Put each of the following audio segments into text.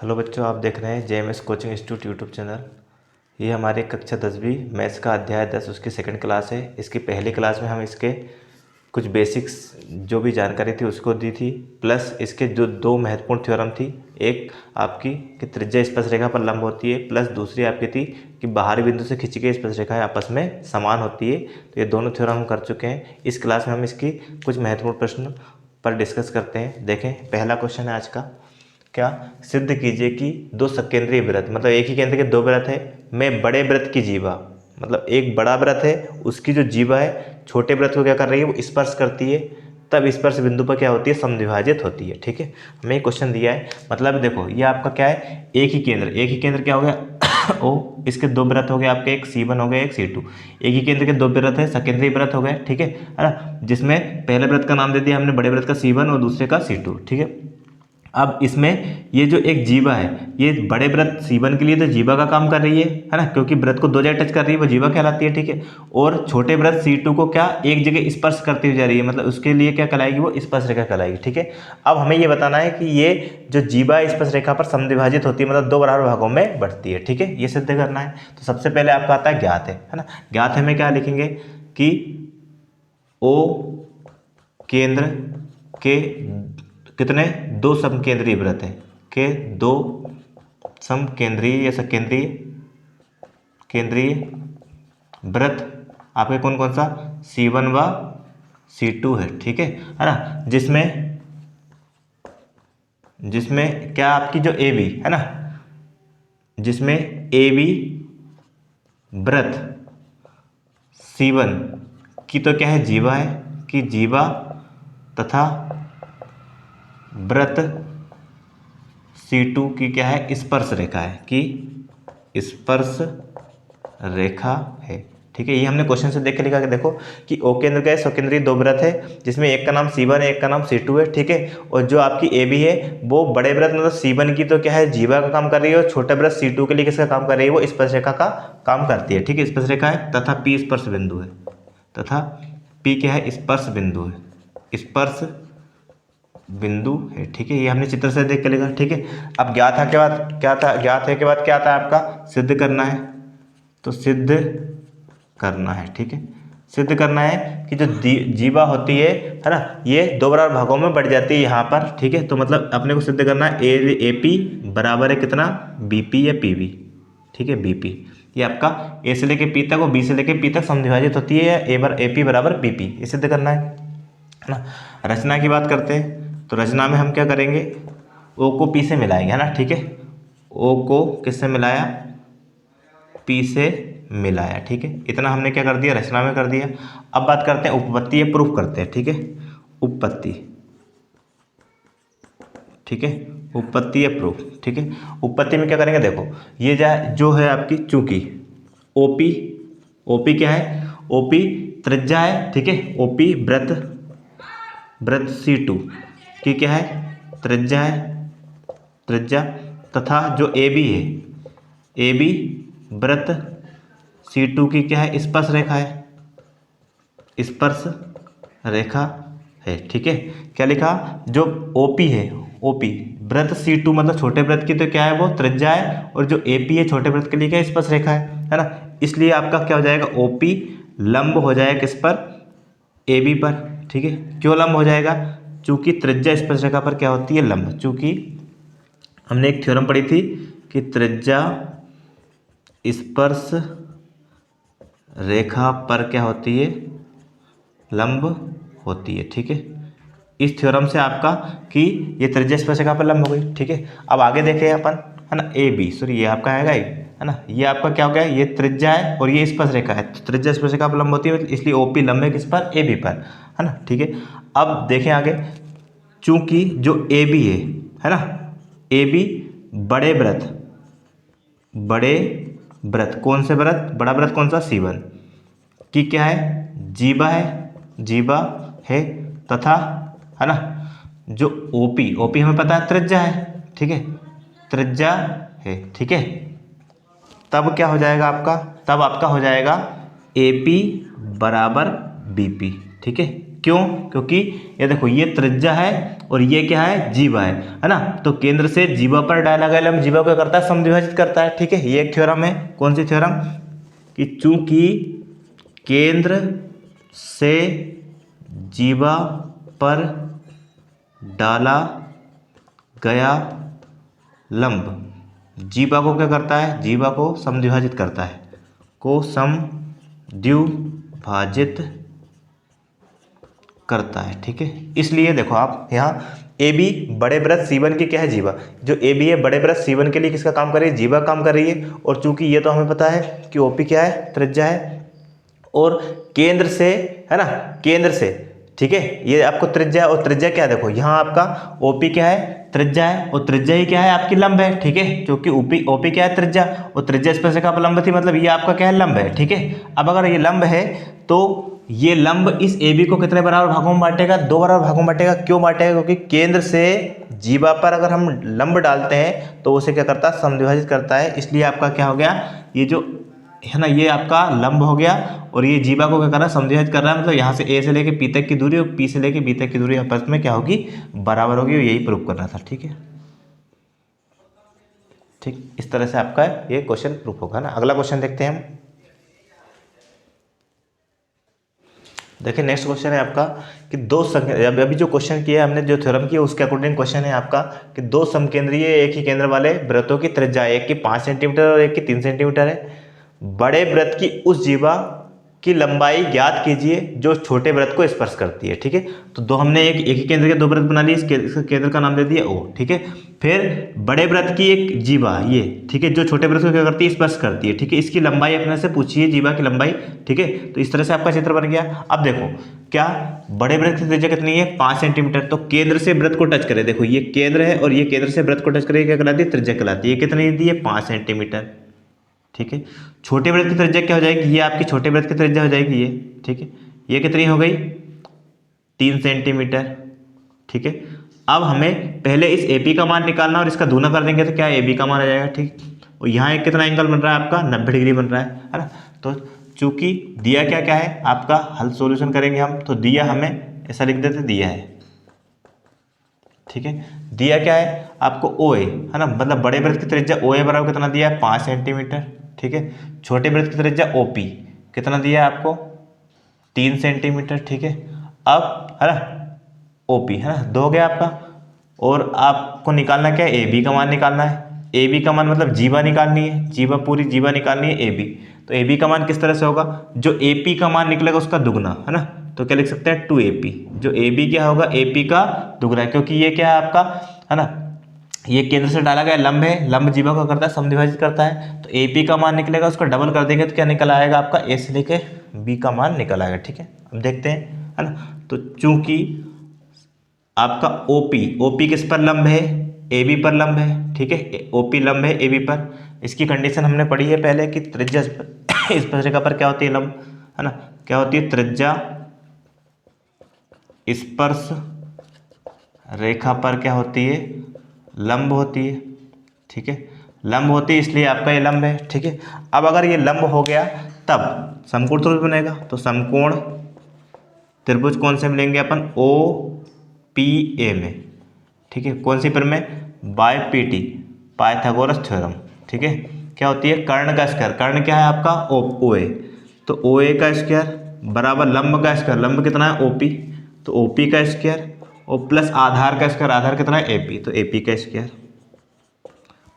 Hello बच्चों, आप देख रहे हैं JMS coaching institute YouTube channel. ये हमारी कक्षा 10वीं मैथ्स का अध्याय 10 उसकी सेकंड क्लास है। इसकी पहली क्लास में हम इसके कुछ बेसिक्स जो भी जानकारी थी उसको दी थी, प्लस इसके जो दो महत्वपूर्ण थ्योरम थी। एक आपकी कि त्रिज्या स्पर्शरेखा पर लंब होती है, प्लस दूसरी आपकी थी कि बाहरी बिंदु से खींची गई स्पर्शरेखाएं आपस में समान होती है। तो ये दोनों थ्योरम हम कर चुके हैं। इस क्लास में हम इसकी कुछ महत्वपूर्ण प्रश्न पर डिस्कस करते हैं। देखें, पहला क्वेश्चन है आज का। क्या सिद्ध कीजिए कि दो सकेंद्रीय वृत्त, मतलब एक ही केंद्र के दो वृत्त है, में बड़े वृत्त की जीवा, मतलब एक बड़ा वृत्त है उसकी जो जीवा है छोटे वृत्त को क्या कर रही है, वो स्पर्श करती है। तब स्पर्श बिंदु पर क्या होती है, समद्विभाजित होती है। ठीक है, हमें क्वेश्चन दिया है। मतलब देखो, ये आपका क्या है, एक ही केंद्र क्या हो गया ओ, इसके दो वृत्त हो गए आपके, एक C1 हो गया, एक C2। एक ही केंद्र के दो वृत्त है, सकेंद्रीय वृत्त हो गए। ठीक है ना, जिसमें पहले वृत्त का नाम दे दिया हमने बड़े वृत्त का C1 और दूसरे का C2। ठीक है, अब इसमें ये जो एक जीवा है, ये बड़े वृत्त C1 के लिए तो जीवा का काम कर रही है ना, क्योंकि वृत्त को दो जगह टच कर रही है, वो जीवा कहलाती है। ठीक है, और छोटे वृत्त C2 को क्या एक जगह स्पर्श करती हुई जा रही है, मतलब उसके लिए क्या कहलाएगी, वो स्पर्श रेखा कहलाएगी। ठीक है, अब हमें ये बताना है कि ये जो जीवा स्पर्श रेखा पर समद्विभाजित होती है, मतलब दो बराबर भागों में बढ़ती है। ठीक है, ये सिद्ध करना है। तो सबसे पहले आपका आता है ज्ञात है ना। ज्ञात है में क्या लिखेंगे कि O केंद्र के कितने दो समकेंद्रीय वृत्त हैं, के दो समकेंद्रीय या सकेंद्रीय केंद्रीय वृत्त आपके कौन कौन सा, C1 व C2 है। ठीक है ना, जिसमें क्या आपकी जो AB है ना, जिसमें AB वृत्त C1 की तो क्या है, जीवा है, कि जीवा तथा वृत्त C2 की क्या है, स्पर्श रेखा है, कि स्पर्श रेखा है। ठीक है, ये हमने क्वेश्चन से देख के लिखा कि देखो कि O केंद्र का स्वकेंद्रीय दो वृत्त है, जिसमें एक का नाम C1 है, एक का नाम C2 है। ठीक है, और जो आपकी AB है वो बड़े वृत्त मतलब C1 की तो क्या है, जीवा का काम कर रही है, और छोटे वृत्त C2 के लिए किसका काम कर रही है, वो स्पर्श रेखा का काम करती है। ठीक है, स्पर्श रेखा है तथा P स्पर्श बिंदु है, तथा P क्या है, स्पर्श बिंदु है, स्पर्श बिंदु है। ठीक है, ये हमने चित्र से देख के लिखा। ठीक है, अब ज्ञात है के बाद क्या था, ज्ञात है के बाद क्या आता है आपका, सिद्ध करना है। तो सिद्ध करना है। ठीक है, सिद्ध करना है कि जो जीवा होती है ना, ये दो बराबर भागों में बढ़ जाती है यहाँ पर। ठीक है, तो मतलब अपने को सिद्ध करना है AP बराबर है कितना, BP या PB। ठीक है, BP ये आपका A से लेके P तक और B से लेके P तक समद्विभाजित होती है, या AP बराबर BP, ये सिद्ध करना है ना। रचना की बात करते हैं, तो रचना में हम क्या करेंगे, O को P से मिलाएंगे, है ना। ठीक है, O को किससे मिलाया, P से मिलाया। ठीक है, इतना हमने क्या कर दिया, रचना में कर दिया। अब बात करते हैं उपपत्ति या प्रूफ करते हैं। ठीक है, उपपत्ति। ठीक है, उपपत्ति या प्रूफ। ठीक है, उपपत्ति में क्या करेंगे, देखो ये जो है आपकी, चूंकि OP क्या है, OP त्रिज्या है। ठीक है, OP वृत्त C2 की क्या है, त्रिज्या है, त्रिज्या, तथा जो AB है, AB वृत्त C2 की क्या है, स्पर्श रेखा है, स्पर्श रेखा है। ठीक है, क्या लिखा, जो OP है, OP वृत्त C2 मतलब छोटे वृत्त की तो क्या है, वो त्रिज्या है, और जो AP है छोटे वृत्त के लिए क्या है, स्पर्श रेखा है ना। इसलिए आपका क्या हो जाएगा, OP लंब हो जाएगा किस पर, AB पर। ठीक है, क्यों लंब हो जाएगा, चूंकि त्रिज्या स्पर्श रेखा पर क्या होती है, लंब। चूंकि हमने एक थ्योरम पढ़ी थी कि त्रिज्या स्पर्श रेखा पर क्या होती है, लंब होती है। ठीक है, इस थ्योरम से आपका कि ये त्रिज्या स्पर्श रेखा पर लंब हो गई। ठीक है, अब आगे देखें अपन, है ना, AB सॉरी ये आपका आएगा, है ना, ये आपका क्या हो गया, ये त्रिज्या है और ये स्पर्श रेखा है, तो त्रिज्या स्पर्श रेखा पर लंब होती है, इसलिए OP लंब है किस पर, AB पर, है ना। ठीक है, अब देखें आगे, चूंकि जो AB है ना, AB बड़े वृत्त कौन से वृत्त, बड़ा वृत्त कौन सा, C1 की क्या है, जीवा है, तथा है ना जो OP हमें पता है त्रिज्या है। ठीक है, त्रिज्या है। ठीक है, तब क्या हो जाएगा आपका, तब आपका हो जाएगा AP बराबर BP। ठीक है, क्यों? क्योंकि ये देखो ये त्रिज्या है और ये क्या है, जीवा है ना। तो केंद्र से जीवा पर डाला गया लंब जीवा को क्या करता है, समद्विभाजित करता है। ठीक है, ये एक थ्योरम है। कौन सी थ्योरम? कि चूंकि केंद्र से जीवा पर डाला गया लंब जीवा को क्या करता है, जीवा को समद्विभाजित करता है, को समद्विभाजित करता है। ठीक है, इसलिए देखो आप यहाँ ए बी बड़े वृत्त C1 की क्या है, जीवा। जो ए बी है बड़े वृत्त C1 के लिए किसका काम कर रही है, जीवा काम कर रही है। और चूंकि ये तो हमें पता है कि OP क्या है, त्रिज्या है। और केंद्र से है ना, केंद्र से, ठीक है, ये आपको त्रिज्या, और त्रिज्या क्या है देखो यहाँ आपका OP क्या है, त्रिज्या है, और त्रिज्या ही क्या है, आपकी लंब है। ठीक है, क्योंकि OP क्या है, त्रिज्या, और त्रिज्या स्पर्शरेखा पर लंब थी, मतलब ये आपका क्या है, लंब है। ठीक है, अब अगर ये लंब है तो ये लंब इस AB को कितने बराबर भागों में बांटेगा, 2 बराबर भागों में बांटेगा। क्यों बांटेगा? क्योंकि केंद्र से जीवा पर अगर हम लंब डालते हैं तो उसे क्या करता है, समद्विभाजित करता है। इसलिए आपका क्या हो गया, ये जो है ना, ये आपका लंब हो गया, और ये जीवा को क्या कर रहा है, समद्विभाजित कर रहा है। मतलब यहाँ से A से लेके P तक की दूरी और P से लेके B तक की दूरी आपस में क्या होगी, बराबर होगी। यही प्रूव करना था। ठीक है, ठीक, इस तरह से आपका ये क्वेश्चन प्रूफ होगा ना। अगला क्वेश्चन देखते हैं हम। देखिए नेक्स्ट क्वेश्चन है आपका कि अभी जो क्वेश्चन किया है हमने, जो थ्योरम की उसके अकॉर्डिंग क्वेश्चन है आपका कि 2 समकेंद्रीय एक ही केंद्र वाले वृत्तों की त्रिज्या, एक की 5 सेंटीमीटर और एक की 3 सेंटीमीटर है। बड़े वृत्त की उस जीवा की लंबाई ज्ञात कीजिए जो छोटे वृत्त को स्पर्श करती है। ठीक है, तो हमने एक ही केंद्र के 2 वृत्त बना लिए, इस केंद्र का नाम दे दिया O। ठीक है, फिर बड़े वृत्त की एक जीवा ये, ठीक है, जो छोटे वृत्त को क्या करती है, स्पर्श करती है। ठीक है, इसकी लंबाई अपने से पूछिए, जीवा की लंबाई। ठीक है, तो इस तरह से आपका चित्र बन गया। अब देखो क्या बड़े वृत्त की त्रिज्या कितनी है, 5 सेंटीमीटर। तो केंद्र से वृत्त को टच करे, देखो ये केंद्र है और ये केंद्र से वृत्त को टच करे, क्या कहलाती है, त्रिज्या कहलाती है। ये कितनी दी है, 5 सेंटीमीटर। ठीक है, छोटे वृत्त की त्रिज्या क्या हो जाएगी, ये आपकी छोटे वृत्त की त्रिज्या हो जाएगी ये। ठीक है, ये कितनी हो गई, 3 सेंटीमीटर। ठीक है, अब हमें पहले इस AP का मान निकालना, और इसका दूना कर देंगे तो क्या AB का मान आ जाएगा। ठीक, और यहाँ एक कितना एंगल बन रहा है आपका, 90 डिग्री बन रहा है ना। तो चूंकि दिया क्या क्या है आपका, हल सॉल्यूशन करेंगे हम, तो दिया हमें ऐसा लिख देते, दिया है। ठीक है, दिया क्या है आपको, OA है ना, मतलब बड़े वृत्त की त्रिज्या OA बराबर कितना दिया है, 5 सेंटीमीटर। ठीक है, छोटे वृत्त की त्रिज्या OP कितना दिया है आपको, 3 सेंटीमीटर। ठीक है, अब है ना OP है ना, 2 हो गया आपका। और आपको निकालना क्या है, AB का मान निकालना है। AB का मान मतलब जीवा निकालनी है, जीवा पूरी जीवा निकालनी है AB। तो AB का मान किस तरह से होगा, जो AP का मान निकलेगा उसका दुगना है ना, तो क्या लिख सकते हैं, 2AP। जो AB क्या होगा, AP का दुगना, क्योंकि ये क्या है आपका है ना, ये केंद्र से डाला गया लंब है, लंब जीवा को करता है, समद्विभाजित करता है। तो AP का मान निकलेगा, उसका डबल कर देंगे तो क्या निकल आएगा आपका, A से लेके B का मान निकल आएगा। ठीक है, अब देखते हैं है ना। तो चूंकि आपका OP किस पर लंब है, AB पर लंब है। ठीक है, OP लंब है AB पर। इसकी कंडीशन हमने पढ़ी है पहले कि त्रिज्या स्पर्शरेखा पर क्या होती है, लंब है ना, क्या होती है, त्रिज्या स्पर्श रेखा पर क्या होती है, लंब होती है। ठीक है, लंब होती है, इसलिए आपका ये लंब है। ठीक है, अब अगर ये लंब हो गया तब समकोण त्रिभुज बनेगा। तो समकोण त्रिभुज कौन से मिलेंगे अपन, OPA में। ठीक है, कौन सी पर में, बाय PT, पाइथागोरस थ्योरम। ठीक है, क्या होती है, कर्ण का स्क्वायर, कर्ण क्या है आपका OA, तो OA का स्क्वायर बराबर लंब का स्क्वायर, लंब कितना है OP, तो OP का स्क्वायर, और प्लस आधार का स्क्वायर, आधार कितना है AP, तो AP का स्क्वायर।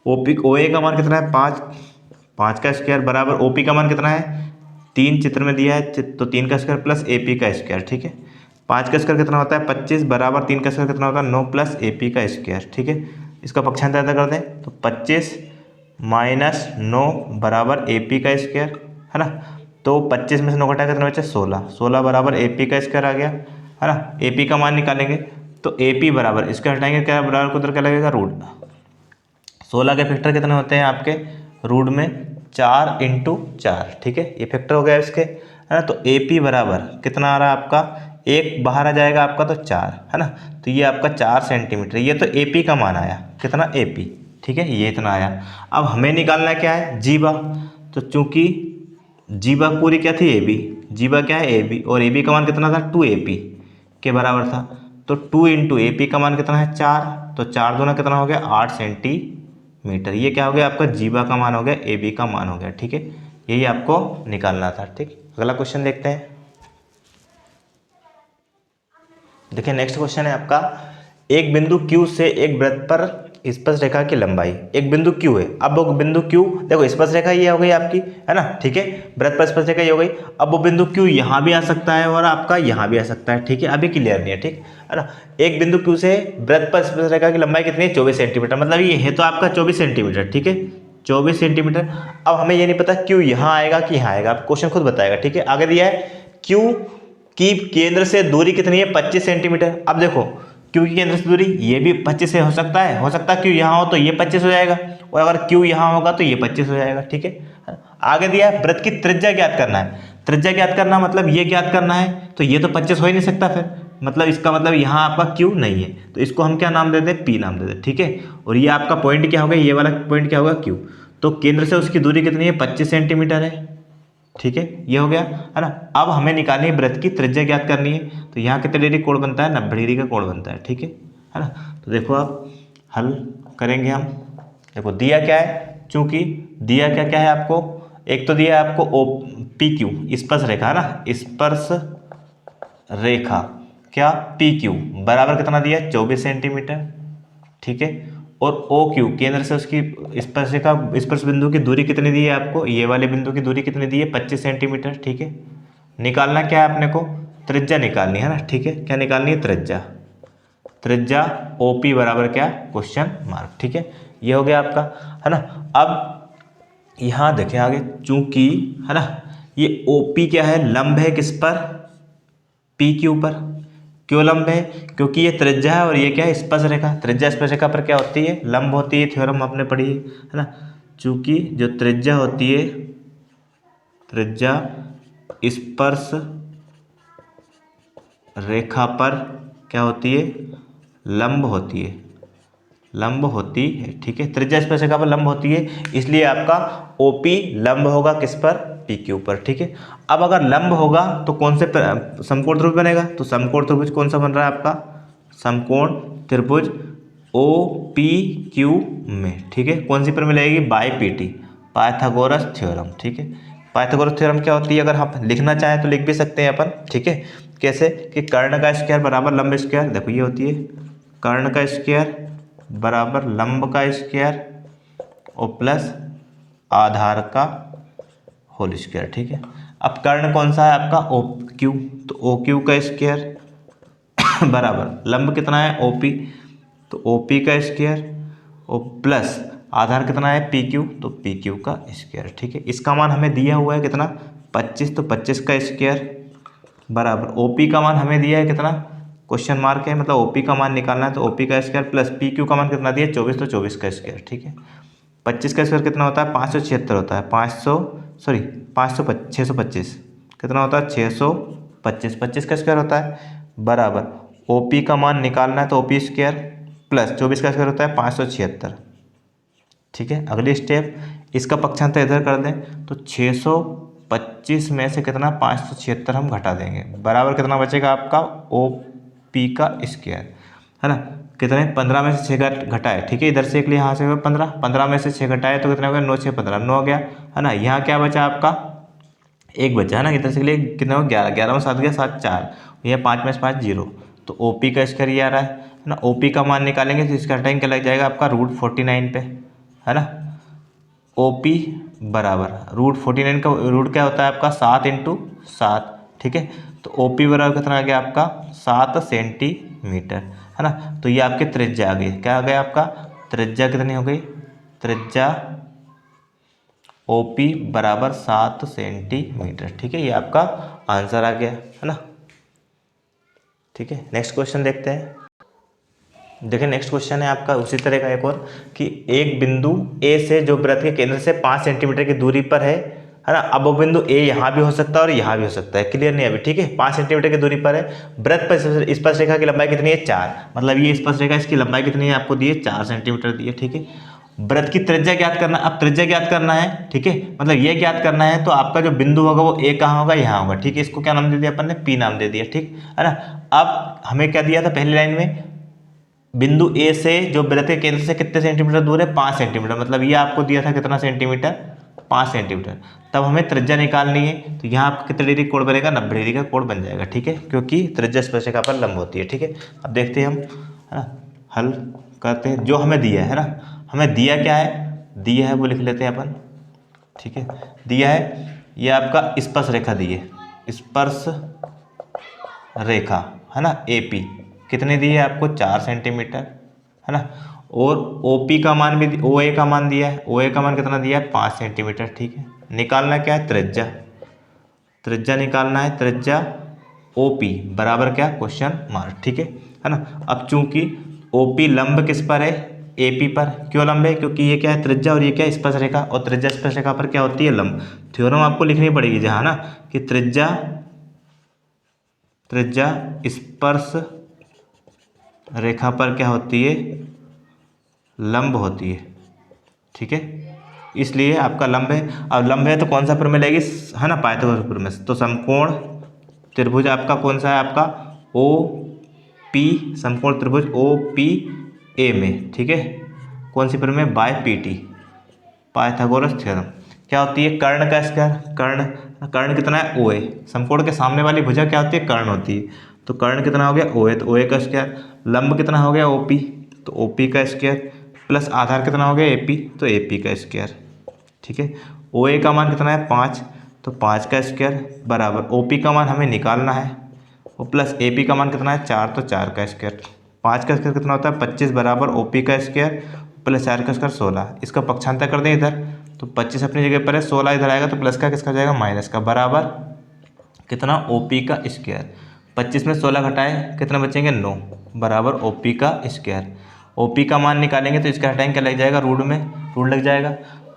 OA का मान कितना है, 5 का स्क्वायर बराबर OP का मान कितना है, 3 चित्र में दिया है, तो 3 का स्क्वायर प्लस AP का स्क्वायर। ठीक है, 5 का स्क्वायर कितना होता है, 25 बराबर 3 का स्क्वायर कितना होता है, 9 प्लस AP का स्क्वायर। ठीक है, इसका पक्षांतर कर दें तो 25 माइनस 9 बराबर AP का स्क्वायर है ना। तो 25 में से 9 घटा कितना बचा, 16 बराबर AP का स्क्वायर आ गया है ना। AP का मान निकालेंगे तो AP बराबर, इसका हटाएंगे क्या, बराबर को उधर क्या लगेगा, रूट। 16 के फैक्टर कितने होते हैं आपके, रूट में 4 × 4। ठीक है, ये फैक्टर हो गया इसके है ना। तो AP बराबर कितना आ रहा है आपका, 1 बाहर आ जाएगा आपका, तो 4 है ना। तो ये आपका 4 सेंटीमीटर, ये तो AP का मान आया, कितना AP। ठीक है, ये इतना आया। अब हमें निकालना क्या है, जीवा। तो चूंकि जीवा पूरी क्या थी, AB, जीवा क्या है AB, और AB का मान कितना था, 2AP। के बराबर था। तो 2 इंटू ए पी का मान कितना है 4, तो 4 दूना कितना हो गया 8 सेंटीमीटर। ये क्या हो गया आपका जीवा का मान हो गया, ए बी का मान हो गया। ठीक है, यही आपको निकालना था। ठीक, अगला क्वेश्चन देखते हैं। देखिए नेक्स्ट क्वेश्चन है आपका, एक बिंदु Q से एक वृत्त पर स्पर्श रेखा की लंबाई, एक बिंदु Q है। अब वो बिंदु Q, देखो स्पर्श रेखा ये हो गई आपकी, है ना, ठीक है, वृत्त पर स्पर्श रेखा ये हो गई। अब वो बिंदु Q यहाँ भी आ सकता है और आपका यहाँ भी आ सकता है। ठीक है, अभी क्लियर नहीं है, ठीक है ना। एक बिंदु Q से वृत्त पर स्पर्श रेखा की लंबाई कितनी है 24 सेंटीमीटर, मतलब ये है तो आपका 24 सेंटीमीटर। ठीक है, 24 सेंटीमीटर। अब हमें ये नहीं पता Q यहाँ आएगा कि यहाँ आएगा, क्वेश्चन खुद बताएगा। ठीक है, आगे दिया है Q की केंद्र से दूरी कितनी है 25 सेंटीमीटर। अब देखो Q की केंद्र से दूरी ये भी 25 से हो सकता है, Q यहाँ हो तो ये 25 हो जाएगा, और अगर Q यहाँ होगा तो ये 25 हो जाएगा। ठीक है, आगे दिया है वृत्त की त्रिज्या ज्ञात करना है। त्रिज्या ज्ञात करना मतलब ये ज्ञात करना है, तो ये तो 25 हो ही नहीं सकता फिर, मतलब इसका मतलब यहाँ आपका Q नहीं है, तो इसको हम क्या नाम दे दें, P नाम दे दें। ठीक है, और ये आपका पॉइंट क्या होगा, ये वाला पॉइंट क्या होगा Q। तो केंद्र से उसकी दूरी कितनी है 25 सेंटीमीटर है। ठीक है, ये हो गया, है ना। अब हमें निकालनी है वृत्त की त्रिज्या ज्ञात करनी है, तो यहाँ कितने डिग्री कोण बनता है 90 डिग्री का कोण बनता है। ठीक है ना। तो देखो आप हल करेंगे हम। देखो दिया क्या है, चूंकि दिया क्या क्या है आपको, एक तो दिया है आपको ओ पी क्यू स्पर्श रेखा, है ना, स्पर्श रेखा क्या पी क्यू बराबर कितना दिया है 24 सेंटीमीटर। ठीक है, और ओ क्यू केंद्र से उसकी स्पर्श रेखा स्पर्श बिंदु की दूरी कितनी दी है आपको, ये वाले बिंदु की दूरी कितनी दी है 25 सेंटीमीटर। ठीक है, निकालना क्या है अपने को, त्रिज्या निकालनी है ना। ठीक है, क्या निकालनी है त्रिज्या, त्रिज्या ओ पी बराबर क्या क्वेश्चन मार्क। ठीक है, ये हो गया आपका, है ना। अब यहाँ देखें आगे, चूंकि है ना ये ओ पी क्या है लंब है किस पर, पी क्यू पर। क्यों लंब है, क्योंकि ये त्रिज्या है और ये क्या है स्पर्श रेखा। त्रिज्या स्पर्श रेखा पर क्या होती है लंब होती है, थ्योरम आपने पढ़ी है ना। चूंकि जो त्रिज्या होती है, त्रिज्या स्पर्श रेखा पर क्या होती है लंब होती है, लंब होती है। ठीक है, त्रिज्या स्पर्श रेखा पर लंब होती है, इसलिए आपका ओपी लंब होगा किस पर, पी क्यू पर। ठीक है, अब अगर लंब होगा तो कौन से समकोण त्रिभुज बनेगा, तो समकोण त्रिभुज कौन सा बन रहा है आपका, समकोण त्रिभुज ओ पी क्यू में। ठीक है, कौन सी पर मिलेगी, by P T, Pythagoras theorem. ठीक है, पाइथागोरस थ्योरम क्या होती है, अगर हम लिखना चाहें तो लिख भी सकते हैं अपन। ठीक है, कैसे कि कर्ण का स्क्वायर बराबर लंब स्क्वायर, देखो ये होती है कर्ण का स्क्वायर बराबर लंब का स्क्वायर और प्लस आधार का होल स्क्वायर। ठीक है, अब कर्ण कौन सा है आपका ओ क्यू, तो ओ क्यू का स्क्वायर बराबर लंब कितना है ओ पी, तो ओ पी का स्क्वायर और प्लस आधार कितना है पी क्यू, तो पी क्यू का स्क्वायर। ठीक है, इसका मान हमें दिया हुआ है कितना 25, तो 25 का स्क्वायर बराबर ओ पी का मान हमें दिया है कितना क्वेश्चन मार्क है, मतलब ओपी का मान निकालना है, तो ओपी का स्क्वायर प्लस पी क्यू का मान कितना दिया 24, तो 24 का स्क्वायर। ठीक है, 25 का स्क्वायर कितना होता है 576 होता है, 625 कितना होता है 625, 25 का स्क्वायर होता है बराबर ओपी का मान निकालना है, तो ओपी स्क्वायर प्लस 24 का स्क्वायर होता है 576। ठीक है, अगली स्टेप इसका पक्षांतर इधर कर दें, तो 625 में से कितना 576 हम घटा देंगे, बराबर कितना बचेगा आपका ओ पी का स्क्वायर, है ना। कितने 15 में से 6 घटाए। ठीक है, इधर से एक लिए यहाँ से 15, 15 में से 6 घटाए तो कितना हो गया 9 6 15 9 हो गया, है ना। यहाँ क्या बचा आपका एक बचा, है ना, इधर से लिए कितना हो 11, 11 में 7 गया 7 4, यहाँ 5 में से 5 0, तो ओ पी का स्क्वायर ये आ रहा है ना। ओ पी का मान निकालेंगे तो इसका टाइम क्या लग जाएगा आपका √49 पे, है ना। ओ पी बराबर √49 का रूट क्या होता है आपका 7 × 7। ठीक है, तो ओ पी बराबर कितना आ गया आपका 7 सेंटीमीटर, है ना। तो ये आपके त्रिज्या आ गई, क्या आ गया आपका त्रिज्या कितनी हो गई, त्रिज्या ओ पी बराबर 7 सेंटीमीटर। ठीक है, ये आपका आंसर आ गया, है ना। ठीक है, नेक्स्ट क्वेश्चन देखते हैं। देखिए नेक्स्ट क्वेश्चन है आपका उसी तरह का एक और, कि एक बिंदु ए से जो वृत्त के केंद्र से 5 सेंटीमीटर की दूरी पर है ना। अब वो बिंदु ए यहाँ भी हो सकता है और यहाँ भी हो सकता है, क्लियर नहीं अभी। ठीक है, 5 सेंटीमीटर की दूरी पर है, वृत्त पर स्पर्श रेखा की लंबाई कितनी है 4, मतलब ये स्पर्श रेखा इसकी लंबाई कितनी है आपको दी है 4 सेंटीमीटर दी है। ठीक है, वृत्त की त्रिज्या ज्ञात करना, अब त्रिज्या ज्ञात करना है, ठीक है, मतलब ये ज्ञात करना है तो आपका जो बिंदु होगा वो ए कहाँ होगा, यहाँ होगा, ठीक है। इसको क्या नाम दे दिया अपन ने, पी नाम दे दिया, ठीक है ना। अब हमें क्या दिया था पहली लाइन में, बिंदु ए से जो वृत्त के केंद्र से कितने सेंटीमीटर दूर है, 5 सेंटीमीटर, मतलब ये आपको दिया था कितना सेंटीमीटर, 5 सेंटीमीटर। तब हमें त्रिज्या निकालनी है, तो यहाँ आपका कितने डिग्री कोण बनेगा, 90 डिग्री का कोण बन जाएगा, ठीक है, क्योंकि त्रिज्या स्पर्शिका पर लंब होती है, ठीक है। अब देखते हैं हम, है ना, हल करते हैं। जो हमें दिया है ना, हमें दिया क्या है, दिया है वो लिख लेते हैं अपन, ठीक है। दिया है ये आपका स्पर्श रेखा दी है, स्पर्श रेखा, है ना, AP कितने दी है आपको, 4 सेंटीमीटर, है ना। और OP का मान भी, OA का मान दिया है, OA का मान कितना दिया है, 5 सेंटीमीटर, ठीक है। निकालना क्या है, त्रिज्या, त्रिज्या निकालना है, त्रिज्या OP बराबर क्या, क्वेश्चन मार्क, ठीक है ना। अब चूंकि OP लंब किस पर है, AP पर, क्यों लंब है, क्योंकि ये क्या है, त्रिज्या, और ये क्या है, स्पर्श रेखा, और त्रिज्या स्पर्श रेखा पर क्या होती है, लंब। थ्योरम आपको लिखनी पड़ेगी जहाँ ना, कि त्रिज्या स्पर्श रेखा पर क्या होती है, लंब होती है, ठीक है। इसलिए आपका लंब है, अब लंब है तो कौन सा प्रमेय लेगी, है ना, पाइथागोरस प्रमेय। तो समकोण त्रिभुज आपका कौन सा है, आपका OP, समकोण त्रिभुज OPA में, ठीक है, कौन सी प्रमेय, बाय PT, पाइथागोरस थ्योरम। क्या होती है, कर्ण का स्क्वायर, कर्ण कितना है, OA, समकोण के सामने वाली भुजा क्या होती है, कर्ण होती है, तो कर्ण कितना हो गया, OA, तो OA का स्क्वायर। लंब कितना हो गया, OP, तो OP का स्क्वायर, प्लस आधार कितना हो गया, AP, तो AP का स्क्वायर, ठीक है। OA का मान कितना है, 5, तो 5 का स्क्वायर बराबर OP का मान हमें निकालना है, और प्लस AP का मान कितना है, 4, तो 4 का स्क्वायर। 5 का स्क्वायर कितना होता है, 25 बराबर OP का स्क्वायर प्लस 4 का स्क्वायर 16। इसका पक्षांतर कर दें इधर, तो 25 अपनी जगह पर है, 16 इधर आएगा, तो प्लस का किसका जाएगा, माइनस का, बराबर कितना, OP का स्क्वायर। 25 में 16 घटाए कितना बचेंगे, 9, बराबर OP का स्क्वायर। OP का मान निकालेंगे तो इसका हटाएंगे, क्या लग जाएगा, रूट में रूट लग जाएगा।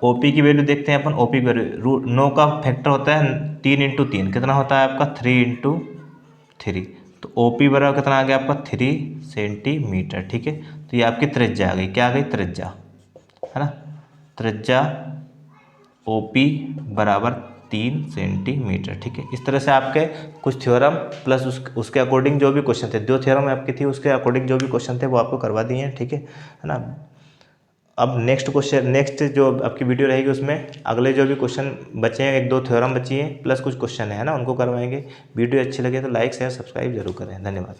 OP की वैल्यू देखते हैं अपन, OP की वैल्यू 9 का फैक्टर होता है 3 × 3, कितना होता है आपका, 3 × 3, तो OP बराबर कितना आ गया आपका, 3 सेंटीमीटर, ठीक है। तो ये आपकी त्रिज्या आ गई, क्या आ गई, त्रिज्या, है ना, त्रिज्या OP बराबर 3 सेंटीमीटर, ठीक है। इस तरह से आपके कुछ थ्योरम प्लस उसके अकॉर्डिंग जो भी क्वेश्चन थे, जो थ्योरम आपकी थी उसके अकॉर्डिंग जो भी क्वेश्चन थे वो आपको करवा दिए हैं, ठीक है ना। अब नेक्स्ट क्वेश्चन, नेक्स्ट जो आपकी वीडियो रहेगी उसमें अगले जो भी क्वेश्चन बचे हैं, 1-2 थ्योरम बची हैं प्लस कुछ क्वेश्चन है ना, उनको करवाएंगे। वीडियो अच्छी लगे तो लाइक शेयर सब्सक्राइब जरूर करें, धन्यवाद।